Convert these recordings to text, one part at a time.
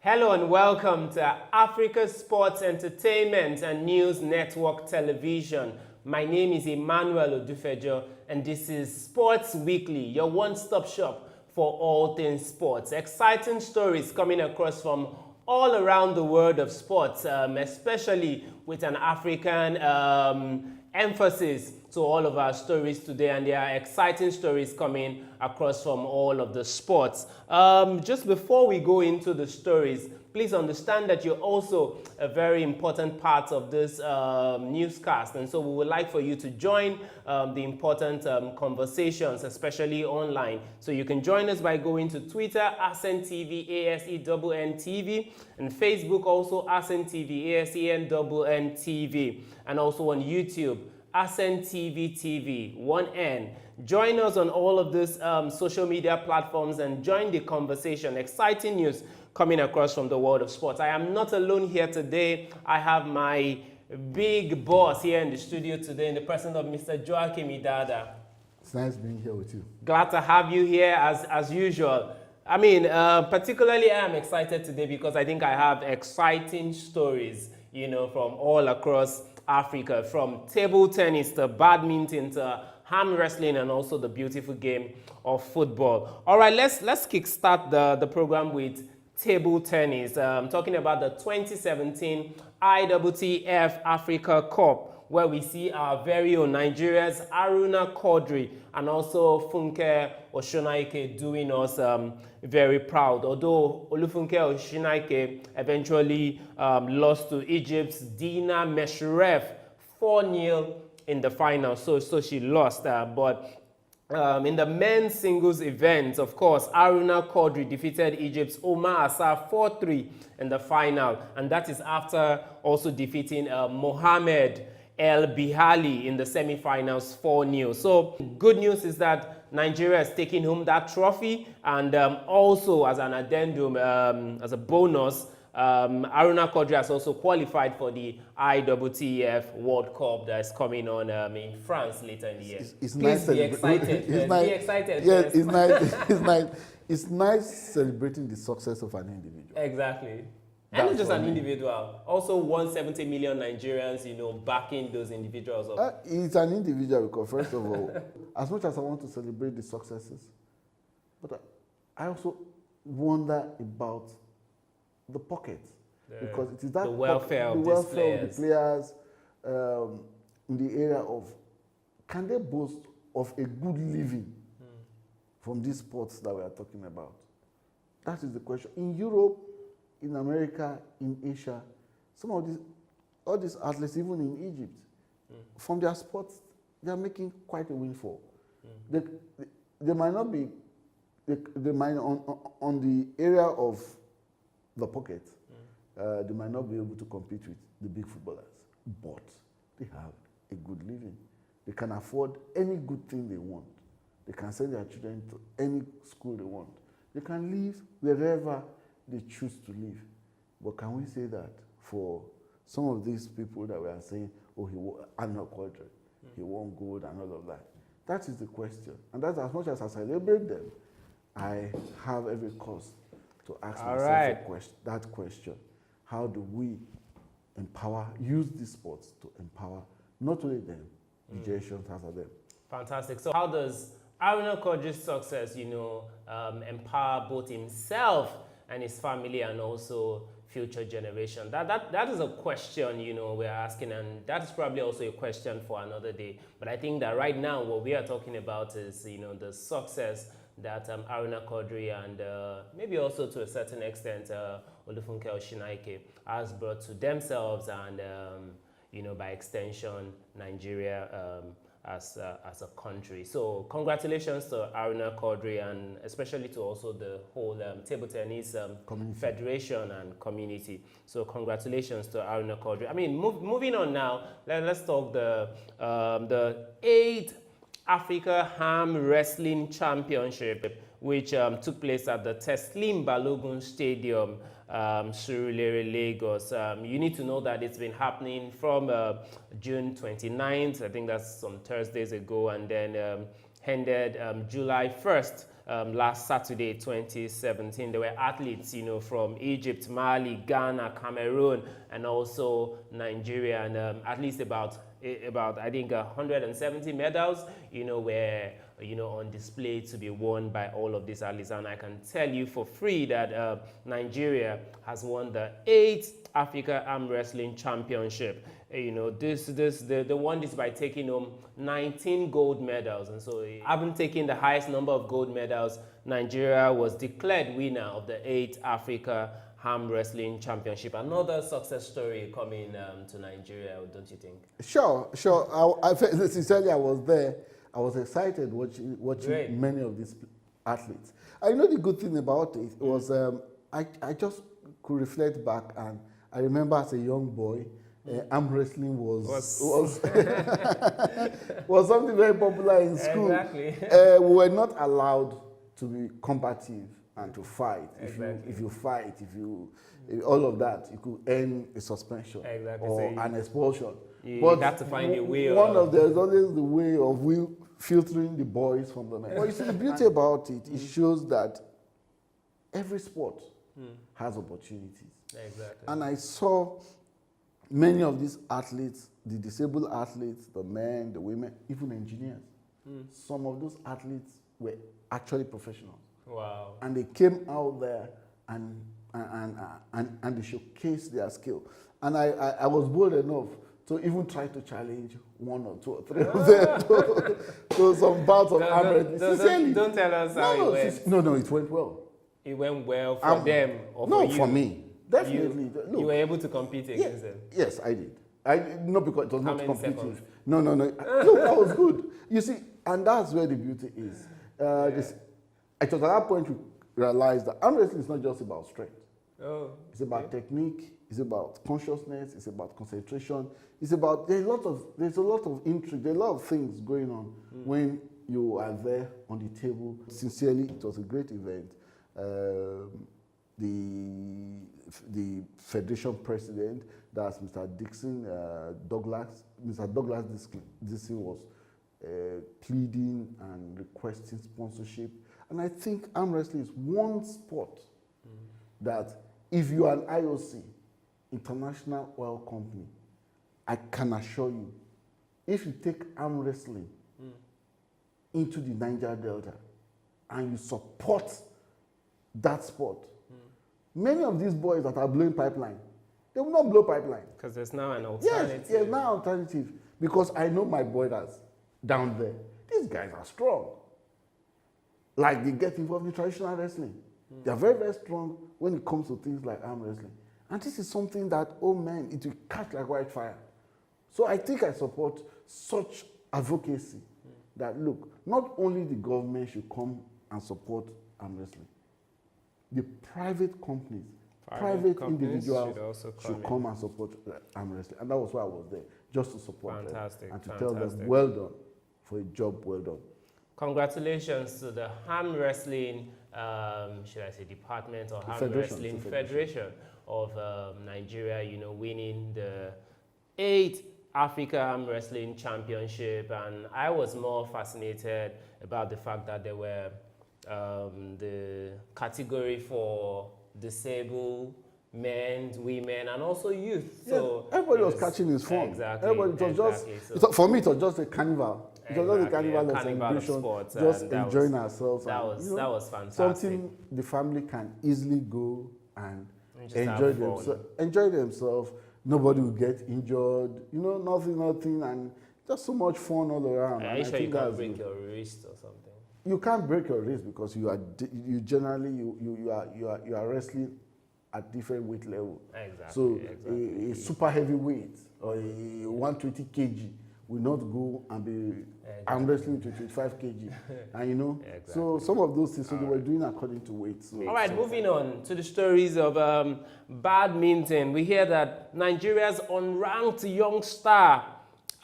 Hello and welcome to Africa Sports Entertainment and News Network Television. My name is Emmanuel Odufejo and this is Sports Weekly, your one-stop shop for all things sports. Exciting stories coming across from all around the world of sports, especially with an African emphasis to all of our stories today, and there are exciting stories coming across from all of the sports. Just before we go into the stories, please understand that you're also a very important part of this newscast, and so we would like for you to join the important conversations, especially online. So you can join us by going to Twitter, ASENTV, ASENNTV, and Facebook also ASENTV, ASENNTV, and also on YouTube, ASENTV TV, 1N. Join us on all of these social media platforms and join the conversation. Exciting news coming across from the world of sports. I am not alone here today. I have my big boss here in the studio today in the person of Mr. Joakim Idada. It's nice being here with you. Glad to have you here as usual. I mean, particularly I am excited today because I think I have exciting stories, you know, from all across Africa, from table tennis to badminton to arm wrestling and also the beautiful game of football. All right, let's kickstart the program with table tennis. Talking about the 2017 ITTF Africa Cup, where we see our very own Nigeria's Aruna Quadri and also Funke Oshonaike doing us very proud. Although Olufunke Oshonaike eventually lost to Egypt's Dina Mesherev 4-0 in the final, so she lost. But in the men's singles event, of course, Aruna Quadri defeated Egypt's Omar Assar 4-3 in the final, and that is after also defeating Mohamed El Bihali in the semi-finals 4-0. So good news is that Nigeria is taking home that trophy, and also as an addendum, as a bonus, Aruna Quadri has also qualified for the ITTF World Cup that is coming on in France later in the year. It's Please nice be excited. It's nice, be excited. Yes, it's nice. It's nice. It's nice celebrating the success of an individual. Exactly. And not just an individual. Also 170 million Nigerians, you know, backing those individuals up. It's an individual because, first of all, as much as I want to celebrate the successes, but I also wonder about the pocket, because it is that the welfare of the these welfare players. of the players in the area of, can they boast of a good living from these sports that we are talking about? That is the question. In Europe, in America, in Asia, all these athletes, even in Egypt, from their sports, they are making quite a windfall. They might not be, they might on the area of the pocket, they might not be able to compete with the big footballers, but they have a good living. They can afford any good thing they want. They can send their children to any school they want. They can live wherever they choose to live. But can we say that for some of these people that we are saying, oh, he won Aruna Quadri, he won gold and all of that? That is the question. And that's as much as I celebrate them, I have every cause to ask myself that question. How do we use these sports to empower not only them, the generations after them? Fantastic. So how does Aruna Quadri's success, you know, empower both himself and his family and also future generation? That is a question, you know, we're asking, and that is probably also a question for another day. But I think that right now what we are talking about is, you know, the success that Aruna Quadri and maybe also to a certain extent Olufunke Oshonaike has brought to themselves and, you know, by extension, Nigeria as a country. So congratulations to Aruna Quadri and especially to also the whole table tennis federation and community. So congratulations to Aruna Quadri. I mean, moving on now, let's talk the 8th Africa Arm Wrestling Championship, which took place at the Teslim Balogun Stadium, Surulere, Lagos. You need to know that it's been happening from June 29th, I think that's some Thursdays ago, and then ended July 1st last Saturday, 2017. There were athletes, you know, from Egypt, Mali, Ghana, Cameroon, and also Nigeria, and at least about I think 170 medals, you know, were on display to be won by all of these athletes. And I can tell you for free that Nigeria has won the 8th Africa Arm Wrestling Championship. You know, they won this by taking home 19 gold medals. And so, having taken the highest number of gold medals, Nigeria was declared winner of the 8th Africa Arm Wrestling Championship. Another success story coming to Nigeria, don't you think? Sure. Sincerely, I was there. I was excited watching many of these athletes. I know the good thing about it was I just could reflect back, and I remember as a young boy, arm wrestling was was something very popular in school. Exactly. We were not allowed to be combative and to fight. Exactly. If you fight, all of that, you could earn a suspension or an expulsion. You have to find a way. There's always the way of filtering the boys from the men. Well, you see, the beauty about it, it shows that every sport has opportunities. Exactly. And I saw many of these athletes, the disabled athletes, the men, the women, even engineers. Some of those athletes were actually professionals. Wow. And they came out there and they showcased their skill. And I was bold enough to even try to challenge one or two or three of them to some bouts of arm wrestling. Don't tell us how it went. No, it went well. It went well for them or for you? No, for me. Definitely. You were able to compete against them? Yes, I did. Not because it was not competitive. Seconds? No. Look, that was good. You see, and that's where the beauty is. I thought at that point we realized that arm wrestling is not just about strength. Oh, it's about technique. It's about consciousness. It's about concentration. It's about there's a lot of intrigue. There are a lot of things going on when you are there on the table. Sincerely, it was a great event. The federation president, that's Mr. Mr. Douglas Dixon was pleading and requesting sponsorship. And I think arm wrestling is one sport that if you are an IOC, International Oil Company, I can assure you, if you take arm wrestling into the Niger Delta and you support that sport, many of these boys that are blowing pipeline, they will not blow pipeline. Because there's now an alternative. Yes, now an alternative. Because I know my brothers down there. These guys are strong. Like they get involved in traditional wrestling. They are very, very strong when it comes to things like arm wrestling. And this is something that, oh man, it will catch like wildfire. So I think I support such advocacy that, look, not only the government should come and support arm wrestling, the private companies, private individuals should come and support arm wrestling. And that was why I was there, just to support them and to tell them, well done for a job well done. Congratulations to the arm wrestling, should I say department or arm wrestling federation of Nigeria, you know, winning the 8th Africa Arm Wrestling Championship. And I was more fascinated about the fact that there were the category for disabled men, women, and also youth. So everybody was catching his phone. Exactly. Everybody, it was just, for me, it was just a carnival. It was just a carnival of celebration, sports, just enjoying ourselves. That was fantastic. Something the family can easily go and enjoy themselves. Nobody will get injured. You know, nothing, and just so much fun all around. Are you sure you can't break your wrist or something? You can't break your wrist because you are wrestling at different weight level. Exactly. So a super heavy weight or a 120 kg will not go and be arm wrestling to 25 kg. And you know, so some of those things, so they were doing according to weight. So, all right, moving on to the stories of badminton. We hear that Nigeria's unranked young star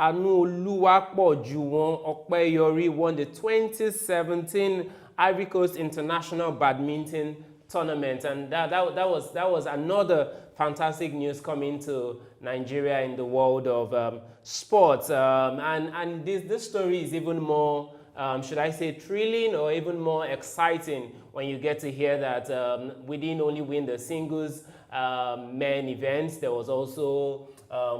Anu Oluwapojuwon Okpeyori won the 2017 Ivory Coast International Badminton Tournament, and that was another fantastic news coming to Nigeria in the world of sports. And this story is even more should I say, thrilling or even more exciting when you get to hear that we didn't only win the singles men events, there was also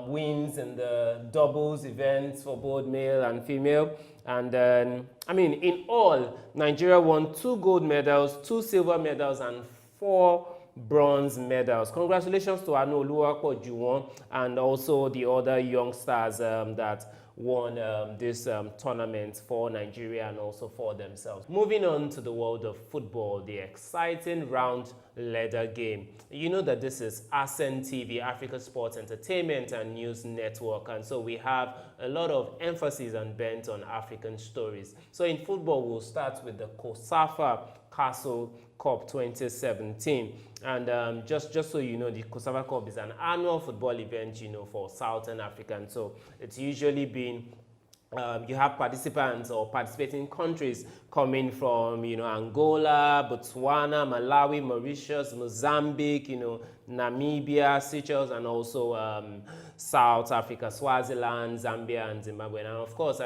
wins in the doubles events for both male and female. And I mean, in all, Nigeria won 2 gold medals, 2 silver medals, and 4 bronze medals. Congratulations to Anu Oluwapo Juwon and also the other young stars that won this tournament for Nigeria and also for themselves. Moving on to the world of football, the exciting round leather game. You know that this is ASEN TV, Africa Sports Entertainment and News Network, and so we have a lot of emphasis and bent on African stories. So in football, we'll start with the COSAFA Castle Cup 2017. And just so you know, the COSAFA Cup is an annual football event, you know, for Southern Africa. And so it's usually been, you have participants or participating countries coming from, you know, Angola, Botswana, Malawi, Mauritius, Mozambique, you know, Namibia, Seychelles, and also South Africa, Swaziland, Zambia, and Zimbabwe. And of course,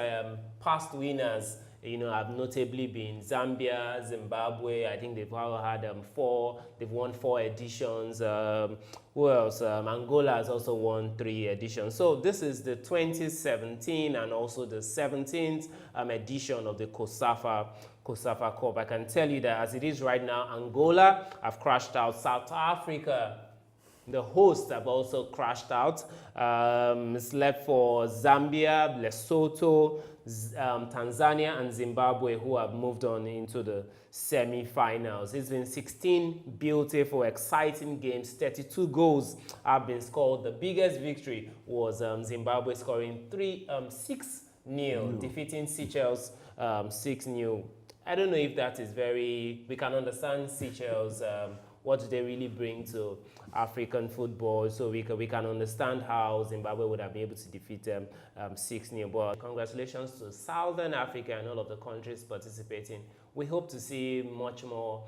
past winners, you know, have notably been Zambia, Zimbabwe. I think they've all had they've won 4 editions. Who else? Angola has also won 3 editions. So this is the 2017 and also the 17th edition of the COSAFA Cup. I can tell you that as it is right now, Angola have crashed out. South Africa, the hosts, have also crashed out. It's left for Zambia, Lesotho, Tanzania, and Zimbabwe, who have moved on into the semi-finals. It's been 16 beautiful, exciting games. 32 goals have been scored. The biggest victory was Zimbabwe scoring 6-0, defeating Seychelles 6-0. I don't know if that is we can understand Seychelles. What do they really bring to African football? So we can understand how Zimbabwe would have been able to defeat them 6-0. But congratulations to Southern Africa and all of the countries participating. We hope to see much more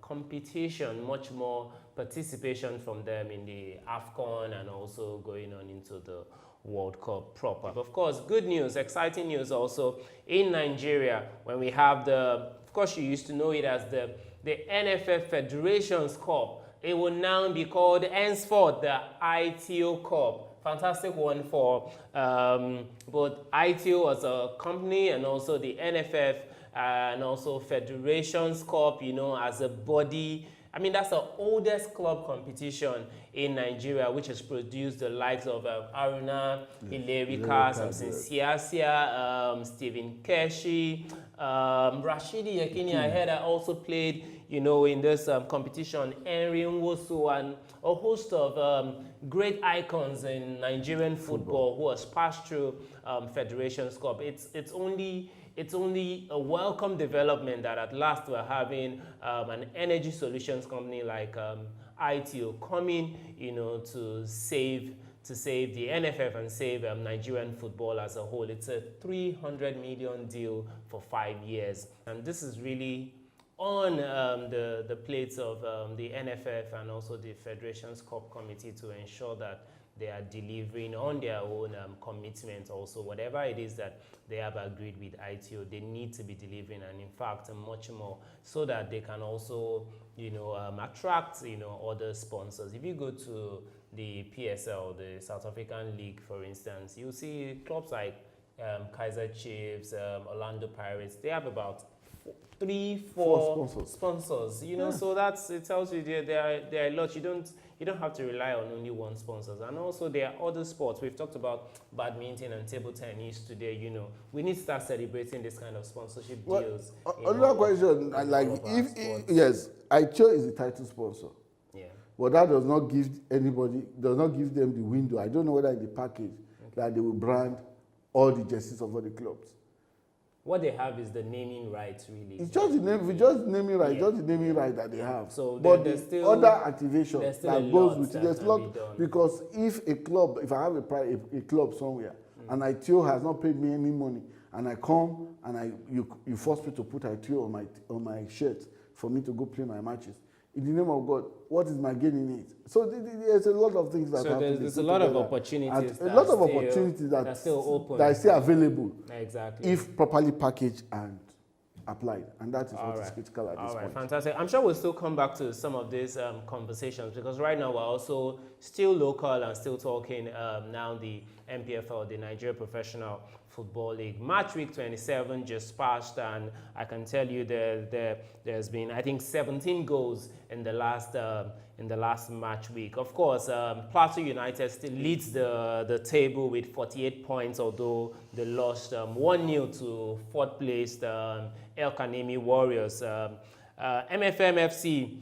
competition, much more participation from them in the AFCON and also going on into the World Cup proper. Of course, good news, exciting news also in Nigeria when we have of course you used to know it as the NFF Federations Cup. It will now be called henceforth the ITO Cup. Fantastic one for both ITO as a company and also the NFF and also Federations Cup, you know, as a body. I mean, that's the oldest club competition in Nigeria, which has produced the likes of Aruna, Ilerika, Samson Siasia, Stephen Keshi, Rashidi Yakini, I heard, also played, you know, in this competition, Henry Nwosu, and a host of great icons in Nigerian football who has passed through Federations Cup. It's only a welcome development that at last we're having an energy solutions company like ITO coming, you know, to save the NFF and save Nigerian football as a whole. It's a 300 million deal for 5 years, and this is really on the plates of the NFF and also the Federations Cup Committee to ensure that they are delivering on their own commitment also. Whatever it is that they have agreed with ITO, they need to be delivering, and in fact much more, so that they can also, you know, attract, you know, other sponsors. If you go to the PSL, the South African League, for instance, you'll see clubs like Kaizer Chiefs, Orlando Pirates. They have about 3-4 sponsors, you know, so it tells you there are a lot. You don't have to rely on only one sponsor. And also there are other sports. We've talked about badminton and table tennis today, you know. We need to start celebrating this kind of sponsorship deals. Another question, like yes, ITO is the title sponsor. Yeah. But that does not give them the window. I don't know whether in the package that they will brand all the jerseys of all the clubs. What they have is the naming rights, really. It's just the name, just naming right, just the naming right that they have. So but the still, other activation that goes with it, there's a lot, because if I have a club somewhere and ITO has not paid me any money, and I come and you force me to put ITO on my shirt for me to go play my matches, in the name of God, what is my gain in it? So there's a lot of things that So happen. there's a lot of opportunities. A lot of opportunities that are still open. That are still available. Exactly. If properly packaged and applied, and that is All what is right. critical at this All right, point. fantastic. I'm sure we'll still come back to some of these conversations, because right now we're also still local and still talking now the MPFL, the Nigeria Professional Football League. Match week 27 just passed, and I can tell you there's been, I think, 17 goals in the last match week. Of course, Plateau United still leads the table with 48 points, although they lost 1-0 to fourth placed El Kanemi Warriors. MFM FC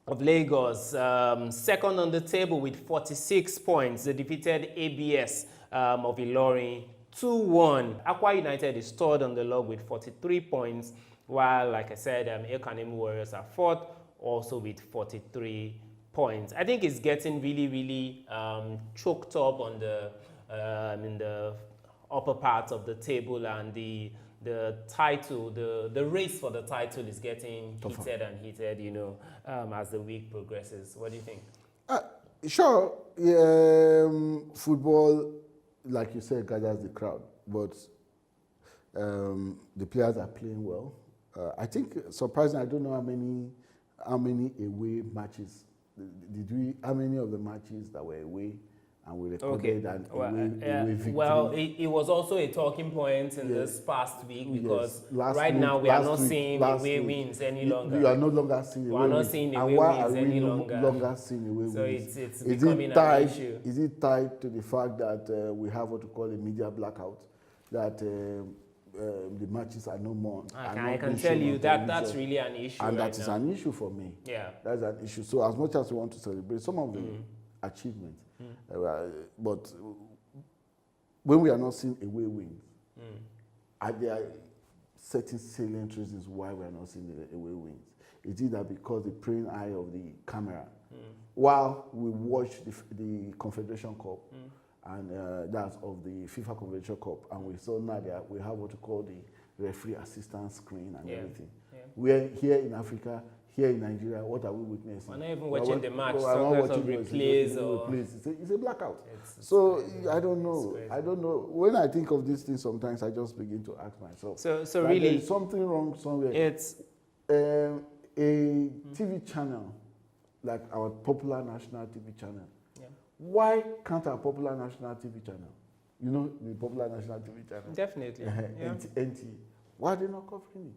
of Lagos, second on the table with 46 points. They defeated ABS of Ilorin 2-1. Akwa United is third on the log with 43 points, while, like I said, El Kanemi Warriors are fourth, also with 43 points. I think it's getting really, really choked up on the in the upper part of the table, and the title, the race for the title is getting heated and heated, you know, as the week progresses. What do you think? Sure, football, like you said, gathers the crowd, but the players are playing well. I think, surprisingly, I don't know how many away matches. How many of the matches that were away and we recorded an away victory? Well, it was also a talking point in this past week, because now we are not seeing away wins any longer. You are no longer seeing away wins. We are not seeing away wins any longer. Longer seeing away so wins. It's becoming an issue. Is it tied to the fact that we have what we call a media blackout, that the matches are no more? I can tell you that's really an issue. And that is an issue for me. Yeah. That's an issue. So as much as we want to celebrate some of the achievements, but when we are not seeing away wins, are there certain salient reasons why we are not seeing the away wins? Is it that because the praying eye of the camera, while we watch the Confederation Cup, and that's of the FIFA Confederation Cup, and we saw now that we have what we call the referee assistance screen and everything. Yeah. We're here in Africa, here in Nigeria, what are we witnessing? We're not even watching the match. Some of replays. It's a blackout. So I don't know. I don't know. When I think of these things, sometimes I just begin to ask myself. So really, there's something wrong somewhere. It's a TV channel, like our popular national TV channel. Yeah. Why can't our popular national TV channel, you know, the popular national TV channel? Definitely. NT. Why are they not covering it?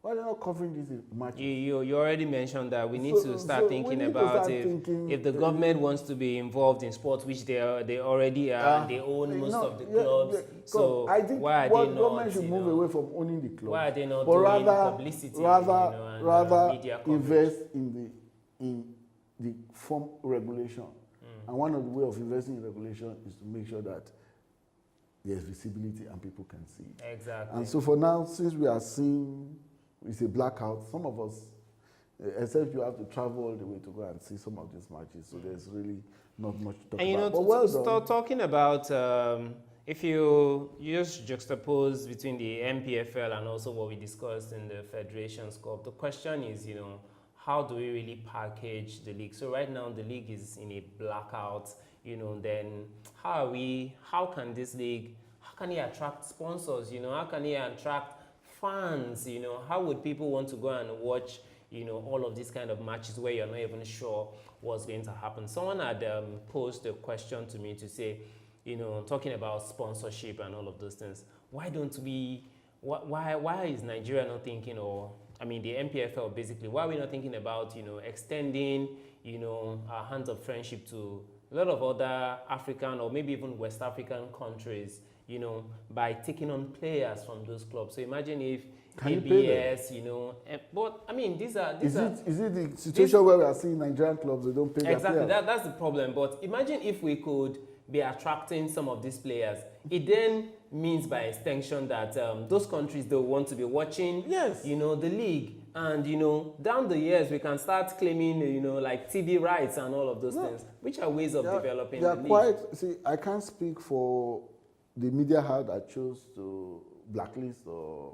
Why are they not covering these matches? You already mentioned that we need to start thinking about if the government wants to be involved in sports, which they already are, and they own most of the clubs. So I think why are what they not? Government should move away from owning the clubs. Why are they not but doing publicity? Rather media invest in the form regulation. And one of the way of investing in regulation is to make sure that there's visibility and people can see. Exactly. And so for now, since we are seeing it's a blackout, some of us, except you have to travel all the way to go and see some of these matches, so there's really not much to talk about. And you know, talking about, if you just juxtapose between the MPFL and also what we discussed in the Federations Cup, the question is, you know, how do we really package the league? So right now the league is in a blackout, you know, then how can this league, how can it attract sponsors, you know, how can it attract fans, you know, how would people want to go and watch, you know, all of these kind of matches where you're not even sure what's going to happen? Someone had posed a question to me to say, you know, talking about sponsorship and all of those things, why don't we, why is Nigeria not thinking, or I mean the MPFL basically, why are we not thinking about, you know, extending, you know, our hands of friendship to a lot of other African or maybe even West African countries, you know, by taking on players from those clubs? So imagine if ABS, you know, but I mean, is it the situation where we are seeing Nigerian clubs, they don't pay exactly, their players? That's the problem. But imagine if we could be attracting some of these players. It then means by extension that those countries, they want to be watching, you know, the league. And, you know, down the years, we can start claiming, you know, like TV rights and all of those things, which are ways of developing the league. See, I can't speak for the media house that chose to blacklist or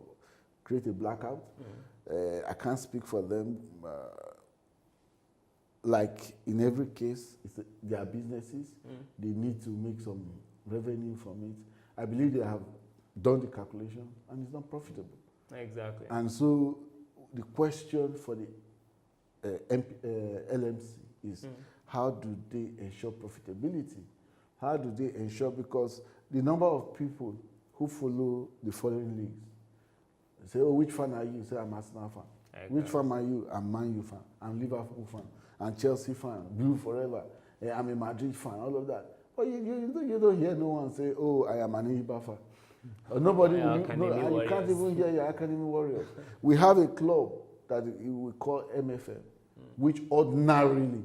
create a blackout. I can't speak for them. like in every case, their businesses. They need to make some revenue from it. I believe they have done the calculation, and it's not profitable. Exactly. And so the question for the LMC is how do they ensure profitability? How do they ensure, because the number of people who follow the foreign leagues say, oh, which fan are you? Say, I'm Arsenal fan. Exactly. Which fan are you? I'm Man U fan. I'm Liverpool fan. I'm Chelsea fan. Blue forever. I'm a Madrid fan. All of that. But you don't hear no one say, oh, I am an Iba fan. Or nobody will, you can't even hear your Academy Warriors. We have a club that we call MFM, which ordinarily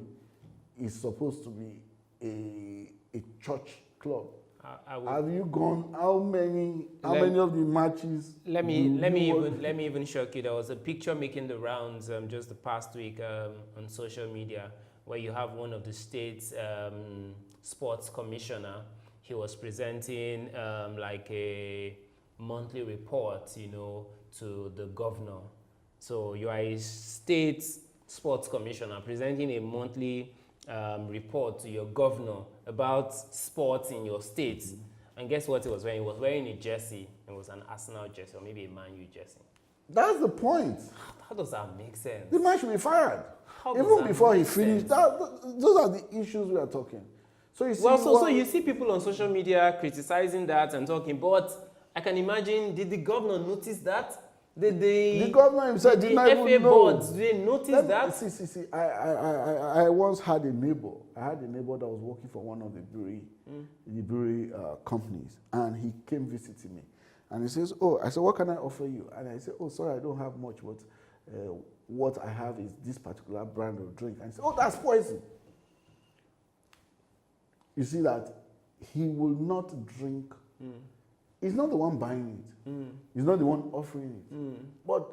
is supposed to be a church club. Have you gone? How many of the matches? Let me even shock you. There was a picture making the rounds just the past week on social media where you have one of the state's sports commissioner. He was presenting like a monthly report, to the governor. So you are a state sports commissioner presenting a monthly report to your governor about sports in your state. And guess what he was wearing? He was wearing a jersey. It was an Arsenal jersey or maybe a Man U jersey. That's the point. How does that make sense? The man should be fired. Even before he finished. Those are the issues we are talking. So you see, so you see people on social media criticizing that and talking, but I can imagine, did the governor notice that? The governor himself did not even know. Boards, did they notice that? See. I once had a neighbor. I had a neighbor that was working for one of the brewery companies, and he came visiting me, and he says, "Oh," I said, "What can I offer you?" And I said, "Oh, sorry, I don't have much, but what I have is this particular brand of drink." And he said, "Oh, that's poison." You see that he will not drink. He's not the one buying it. He's not the one offering it. But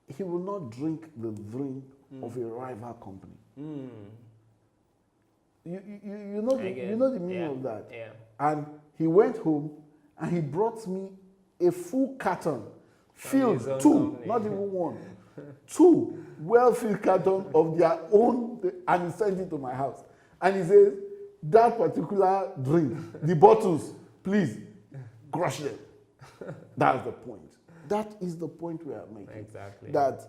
he will not drink the drink of a rival company. You know the meaning of that. Yeah. And he went home and he brought me a full carton filled, two, not even one, two well-filled cartons of their own, and he sent it to my house. And he says, that particular drink, the bottles, please crush them. That's the point. That is the point we are making. Exactly. That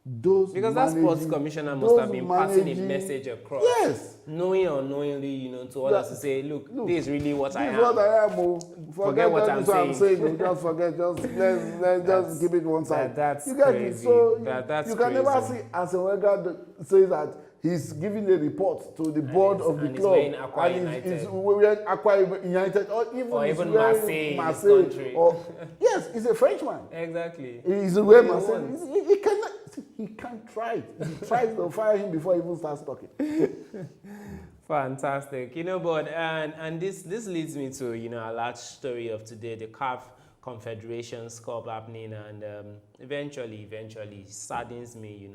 those because that sports commissioner must have been passing a message across. Yes. Knowing or unknowingly, to others to say, look, this is really what I am. This is what I am. Forget what I'm saying. Just forget. Let's keep it one side. That's you get crazy. It. So that's you can crazy. never see Arsene say that he's giving a report to the board of the club. And he's wearing Aqua United or even Marseille. Yes, he's a Frenchman. Exactly. He's wearing Marseille. He can't try it. He tries to fire him before he even starts talking. Fantastic. But and this leads me to our last story of today, the CAF Confederations Cup happening, and eventually saddens me,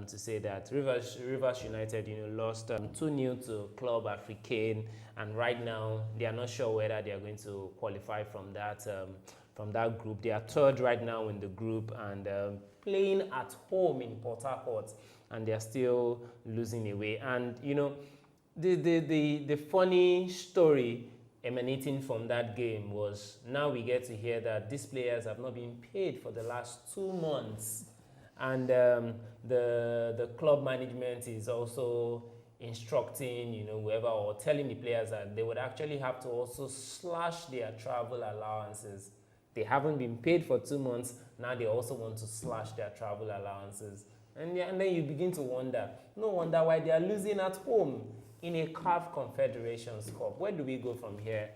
to say that Rivers United, lost 2-0 to Club Africain, and right now they are not sure whether they are going to qualify from that group. They are third right now in the group and playing at home in Port Harcourt, and they are still losing away. And the funny story emanating from that game was now we get to hear that these players have not been paid for the last 2 months. And the club management is also instructing, whoever, or telling the players that they would actually have to also slash their travel allowances. They haven't been paid for 2 months. Now they also want to slash their travel allowances. And then you begin to wonder, no wonder why they are losing at home in a CAF Confederations Cup. Where do we go from here?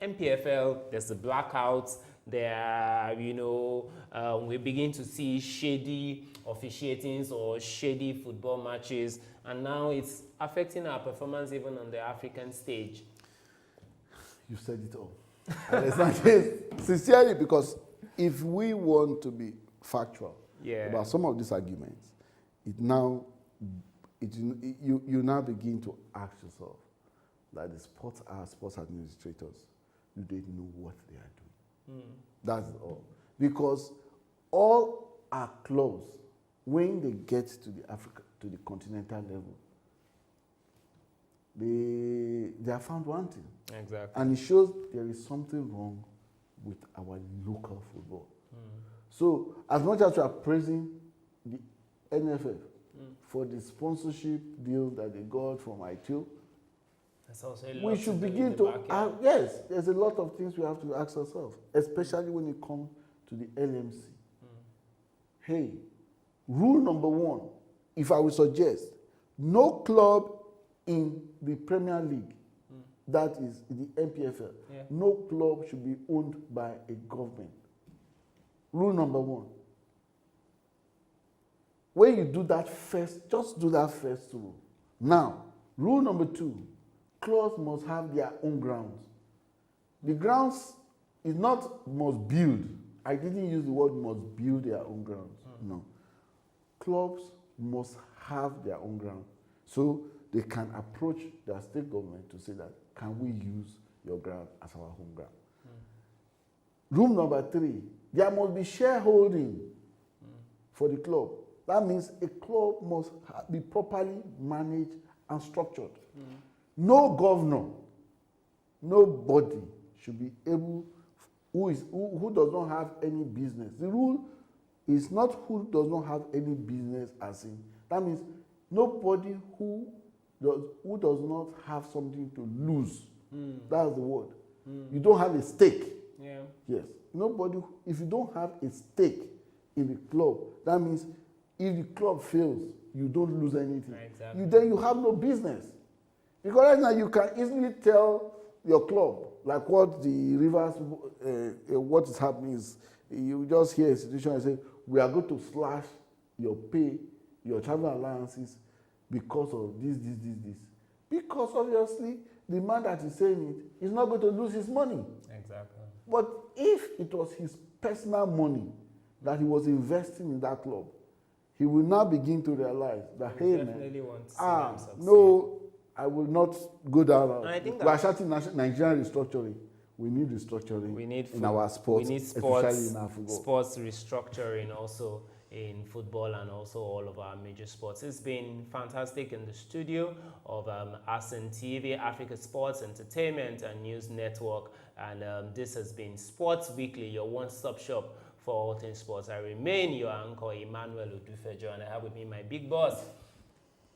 MPFL, there's the blackouts. There, we begin to see shady officiatings or shady football matches, and now it's affecting our performance even on the African stage. You said it all. And it's not just sincerely, because if we want to be factual about some of these arguments, you now begin to ask yourself that the sports administrators, do they know what they are doing? That's all. Because all our clubs, when they get to the continental level, they are found wanting. Exactly. And it shows there is something wrong with our local football. So, as much as we are praising the NFF for the sponsorship deal that they got from ITIL, That's also a lot we should do in begin the to, backyard. yes, there's a lot of things we have to ask ourselves, especially when it comes to the LMC. Hey, rule number one, if I would suggest, no club in the Premier League, that is the NPFL, Yeah. no club should be owned by a government. Rule number one. When you do that first, just do that first rule. Now, rule number two, clubs must have their own grounds. The grounds is not must build. I didn't use the word must build their own grounds. No. Clubs must have their own ground. So they can approach their state government to say that, can we use your ground as our home ground? Rule number three, there must be shareholding for the club. That means a club must be properly managed and structured. No governor, nobody should be able, who does not have any business. The rule is not who does not have any business as in. That means nobody who does not have something to lose. That's the word. You don't have a stake. Yeah. Yes. Nobody, if you don't have a stake in the club, that means if the club fails, you don't lose anything. Exactly. Then you have no business. Because right now you can easily tell your club, like what the Rivers, what is happening is, you just hear a situation and say, we are going to slash your pay, your travel allowances because of this. Because obviously, the man that is saying it is not going to lose his money. Exactly. But if it was his personal money that he was investing in that club, he will now begin to realize that, hey Definitely man, want to see them succeed. no, I will not go down. And I think we are shouting Nigerian restructuring. We need restructuring We need in our sports, we need especially in our football. sports restructuring also in football and also all of our major sports. It's been fantastic in the studio of ASEN TV, Africa Sports Entertainment and News Network, and this has been Sports Weekly, your one-stop shop for all things sports. I remain your anchor, Emmanuel Odufejo, and I have with me my big boss,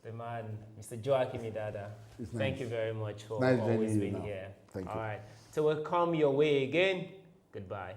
the man, Mr. Joaquim Idada. Thank you very much for always being here. Thank you. All right. Till we come your way again, goodbye.